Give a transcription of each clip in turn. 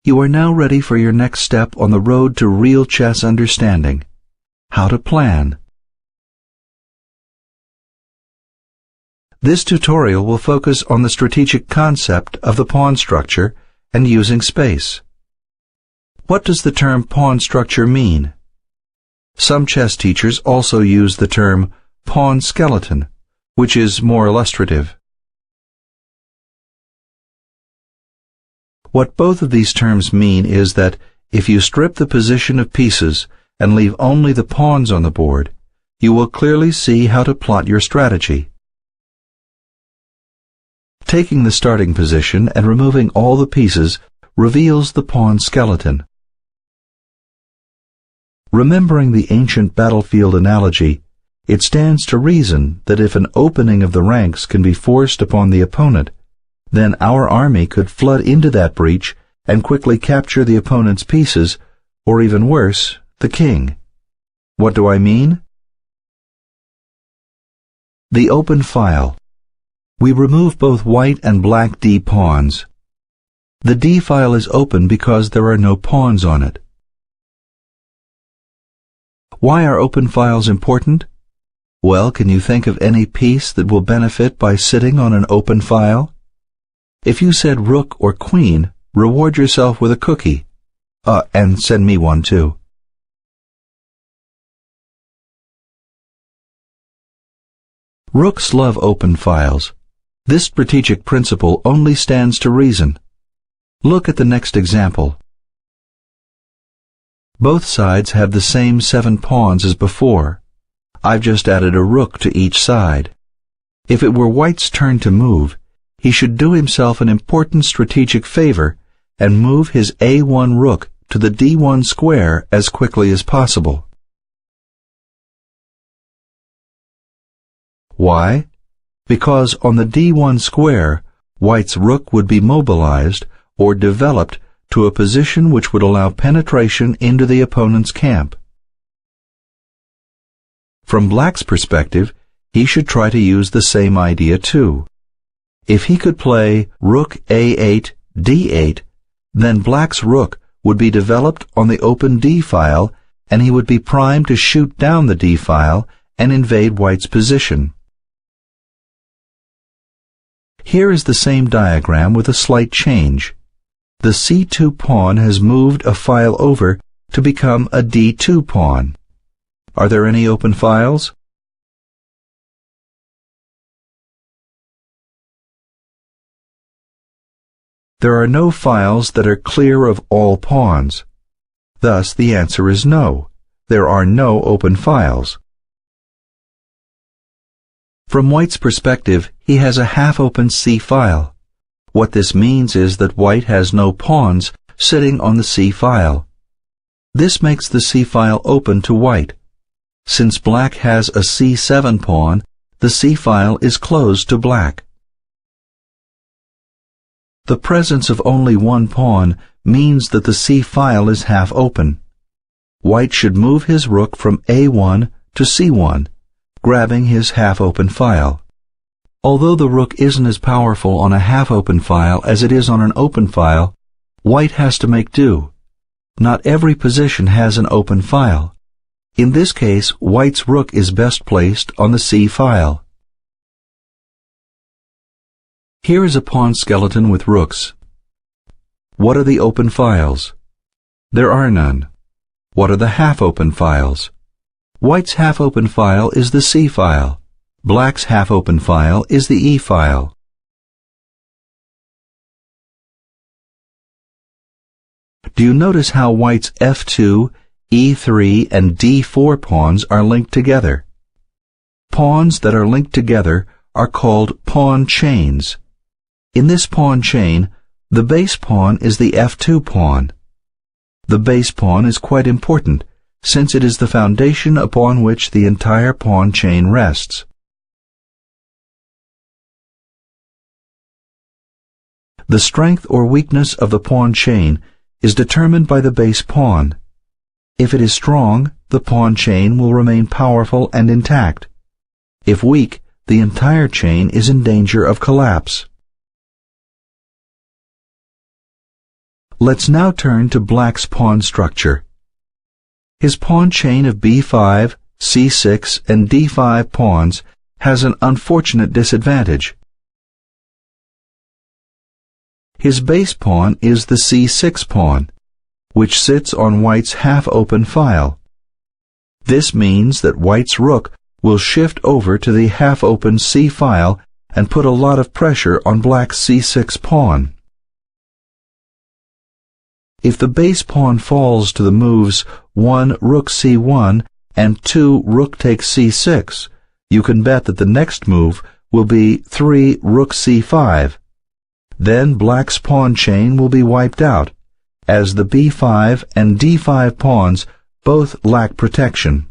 You are now ready for your next step on the road to real chess understanding: how to plan. This tutorial will focus on the strategic concept of the pawn structure and using space. What does the term pawn structure mean? Some chess teachers also use the term pawn skeleton, which is more illustrative. What both of these terms mean is that if you strip the position of pieces and leave only the pawns on the board, you will clearly see how to plot your strategy. Taking the starting position and removing all the pieces reveals the pawn skeleton. Remembering the ancient battlefield analogy, it stands to reason that if an opening of the ranks can be forced upon the opponent, then our army could flood into that breach and quickly capture the opponent's pieces, or even worse, the king. What do I mean? The open file. We remove both white and black D pawns. The D file is open because there are no pawns on it. Why are open files important? Well, can you think of any piece that will benefit by sitting on an open file? If you said rook or queen, reward yourself with a cookie. And send me one too. Rooks love open files. This strategic principle only stands to reason. Look at the next example. Both sides have the same 7 pawns as before. I've just added a rook to each side. If it were white's turn to move, he should do himself an important strategic favor and move his A1 rook to the D1 square as quickly as possible. Why? Because on the D1 square, white's rook would be mobilized or developed to a position which would allow penetration into the opponent's camp. From black's perspective, he should try to use the same idea too. If he could play rook A8, D8, then black's rook would be developed on the open D file, and he would be primed to shoot down the D file and invade white's position. Here is the same diagram with a slight change. The C2 pawn has moved a file over to become a D2 pawn. Are there any open files? There are no files that are clear of all pawns. Thus, the answer is no. There are no open files. From white's perspective, he has a half-open C file. What this means is that white has no pawns sitting on the C file. This makes the C file open to white. Since black has a C7 pawn, the C file is closed to black. The presence of only one pawn means that the C file is half open. White should move his rook from A1 to C1, grabbing his half-open file. Although the rook isn't as powerful on a half-open file as it is on an open file, white has to make do. Not every position has an open file. In this case, white's rook is best placed on the C file. Here is a pawn skeleton with rooks. What are the open files? There are none. What are the half-open files? White's half-open file is the C file. Black's half-open file is the E file. Do you notice how white's F2, E3, and D4 pawns are linked together? Pawns that are linked together are called pawn chains. In this pawn chain, the base pawn is the F2 pawn. The base pawn is quite important, since it is the foundation upon which the entire pawn chain rests. The strength or weakness of the pawn chain is determined by the base pawn. If it is strong, the pawn chain will remain powerful and intact. If weak, the entire chain is in danger of collapse. Let's now turn to Black's pawn structure. His pawn chain of b5, c6, and d5 pawns has an unfortunate disadvantage. His base pawn is the c6 pawn, which sits on White's half-open file. This means that White's rook will shift over to the half-open c file and put a lot of pressure on Black's c6 pawn. If the base pawn falls to the moves 1 rook c1 and 2 rook takes c6, you can bet that the next move will be 3 rook c5. Then Black's pawn chain will be wiped out, as the b5 and d5 pawns both lack protection.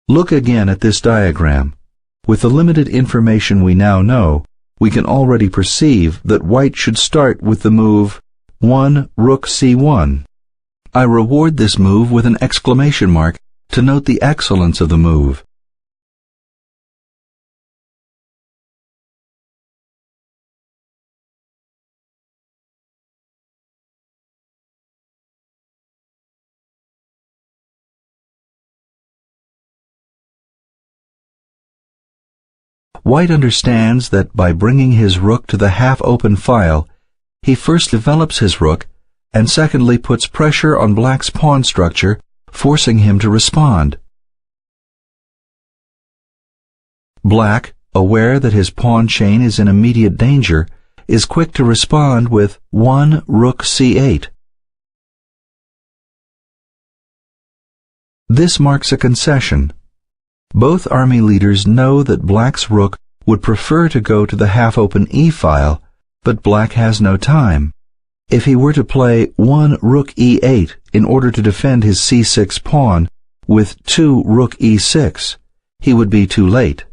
Look again at this diagram. With the limited information we now know, we can already perceive that White should start with the move 1 rook c1. I reward this move with an exclamation mark to note the excellence of the move. White understands that by bringing his rook to the half-open file, he first develops his rook, and secondly puts pressure on Black's pawn structure, forcing him to respond. Black, aware that his pawn chain is in immediate danger, is quick to respond with 1 rook c8. This marks a concession. Both army leaders know that Black's rook would prefer to go to the half-open e-file, but Black has no time. If he were to play 1 rook e8 in order to defend his c6 pawn with 2 rook e6, he would be too late.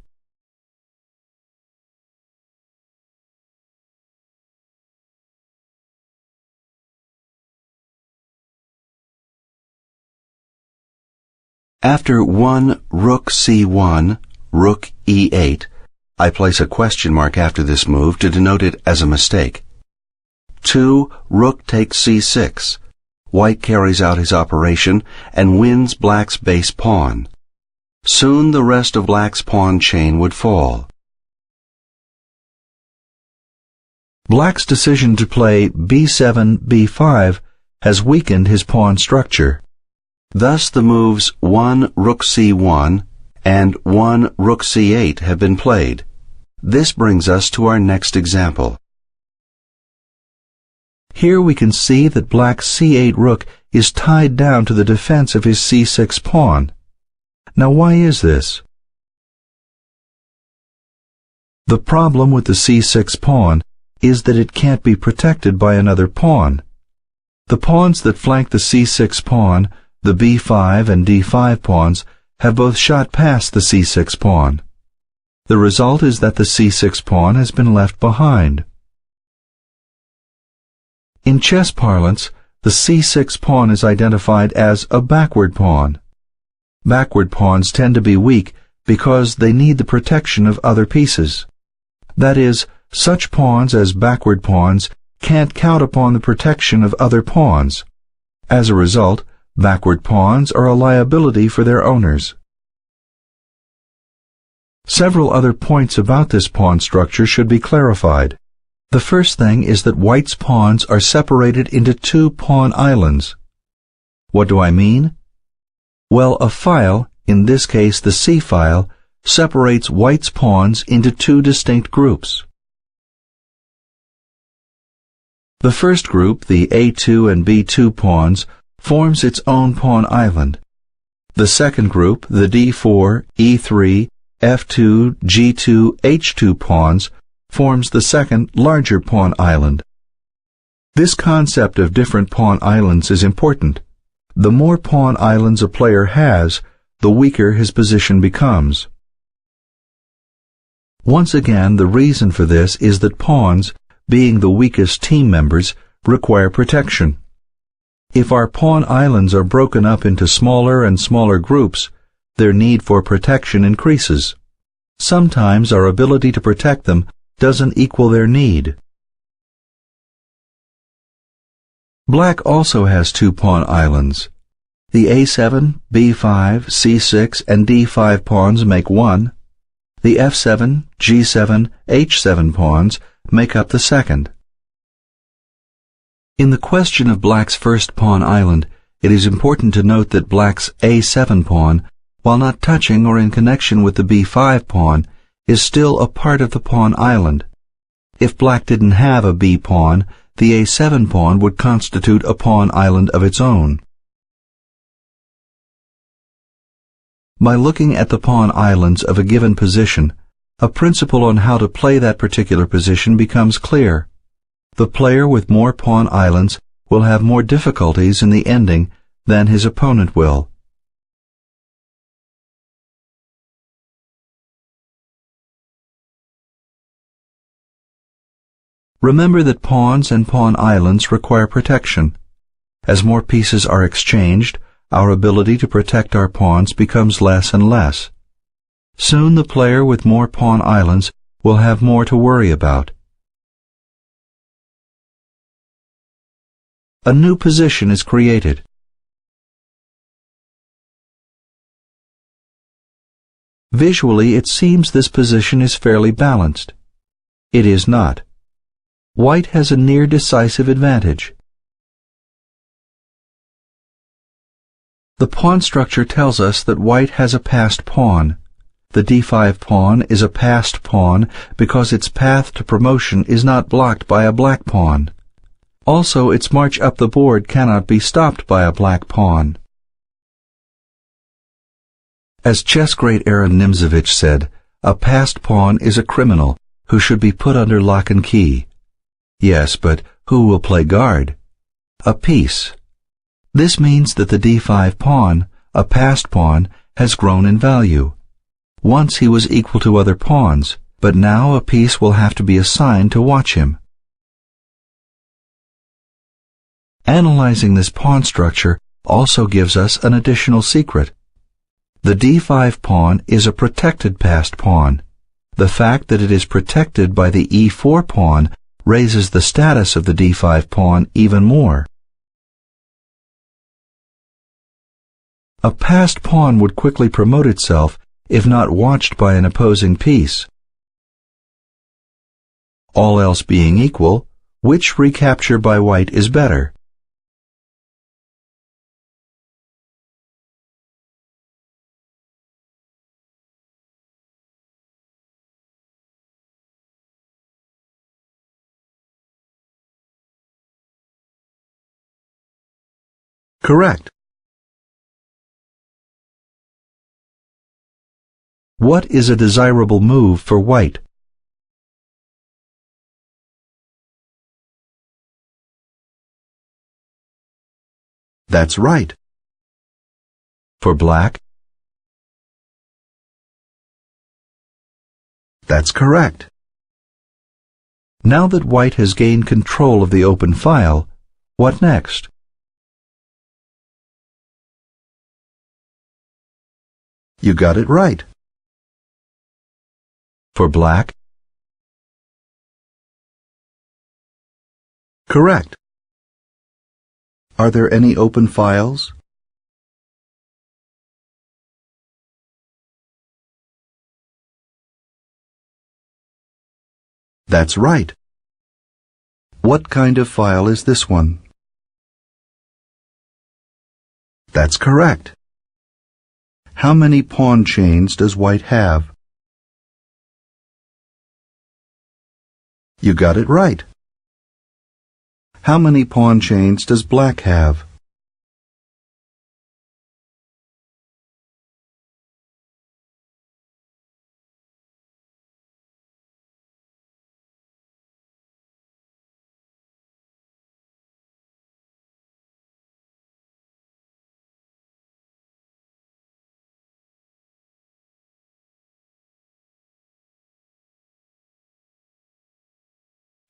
After 1 rook c1, rook e8, I place a question mark after this move to denote it as a mistake. 2 rook takes c6. White carries out his operation and wins Black's base pawn. Soon the rest of Black's pawn chain would fall. Black's decision to play b7, b5 has weakened his pawn structure. Thus the moves 1 rook c1 and 1 rook c8 have been played. This brings us to our next example. Here we can see that Black's c8 rook is tied down to the defense of his c6 pawn. Now why is this? The problem with the c6 pawn is that it can't be protected by another pawn. The pawns that flank the c6 pawn, the b5 and d5 pawns, have both shot past the c6 pawn. The result is that the c6 pawn has been left behind. In chess parlance, the c6 pawn is identified as a backward pawn. Backward pawns tend to be weak because they need the protection of other pieces. That is, such pawns as backward pawns can't count upon the protection of other pawns. As a result, backward pawns are a liability for their owners. Several other points about this pawn structure should be clarified. The first thing is that White's pawns are separated into 2 pawn islands. What do I mean? Well, a file, in this case the C file, separates White's pawns into 2 distinct groups. The first group, the A2 and B2 pawns, forms its own pawn island. The second group, the D4, E3, F2, G2, H2 pawns, forms the second, larger pawn island. This concept of different pawn islands is important. The more pawn islands a player has, the weaker his position becomes. Once again, the reason for this is that pawns, being the weakest team members, require protection. If our pawn islands are broken up into smaller and smaller groups, their need for protection increases. Sometimes our ability to protect them doesn't equal their need. Black also has two pawn islands. The A7, B5, C6, and D5 pawns make one. The F7, G7, H7 pawns make up the second. In the question of Black's first pawn island, it is important to note that Black's A7 pawn, while not touching or in connection with the B5 pawn, is still a part of the pawn island. If Black didn't have a B pawn, the A7 pawn would constitute a pawn island of its own. By looking at the pawn islands of a given position, a principle on how to play that particular position becomes clear. The player with more pawn islands will have more difficulties in the ending than his opponent will. Remember that pawns and pawn islands require protection. As more pieces are exchanged, our ability to protect our pawns becomes less and less. Soon the player with more pawn islands will have more to worry about. A new position is created. Visually, it seems this position is fairly balanced. It is not. White has a near decisive advantage. The pawn structure tells us that White has a passed pawn. The D5 pawn is a passed pawn because its path to promotion is not blocked by a black pawn. Also, its march up the board cannot be stopped by a black pawn. As chess great Aaron Nimzovich said, a passed pawn is a criminal who should be put under lock and key. Yes, but who will play guard? A piece. This means that the D5 pawn, a passed pawn, has grown in value. Once he was equal to other pawns, but now a piece will have to be assigned to watch him. Analyzing this pawn structure also gives us an additional secret. The D5 pawn is a protected passed pawn. The fact that it is protected by the E4 pawn raises the status of the D5 pawn even more. A passed pawn would quickly promote itself if not watched by an opposing piece. All else being equal, which recapture by White is better? Correct. What is a desirable move for White? That's right. For Black? That's correct. Now that White has gained control of the open file, what next? You got it right. For Black? Correct. Are there any open files? That's right. What kind of file is this one? That's correct. How many pawn chains does White have? You got it right. How many pawn chains does Black have?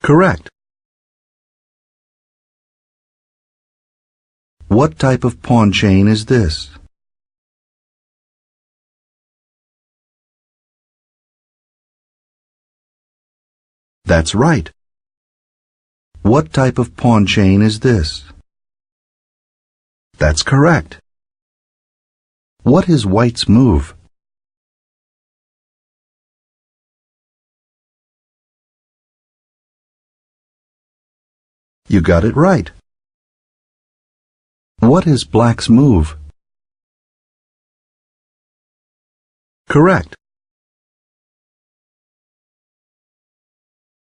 Correct. What type of pawn chain is this? That's right. What type of pawn chain is this? That's correct. What is White's move? You got it right. What is Black's move? Correct.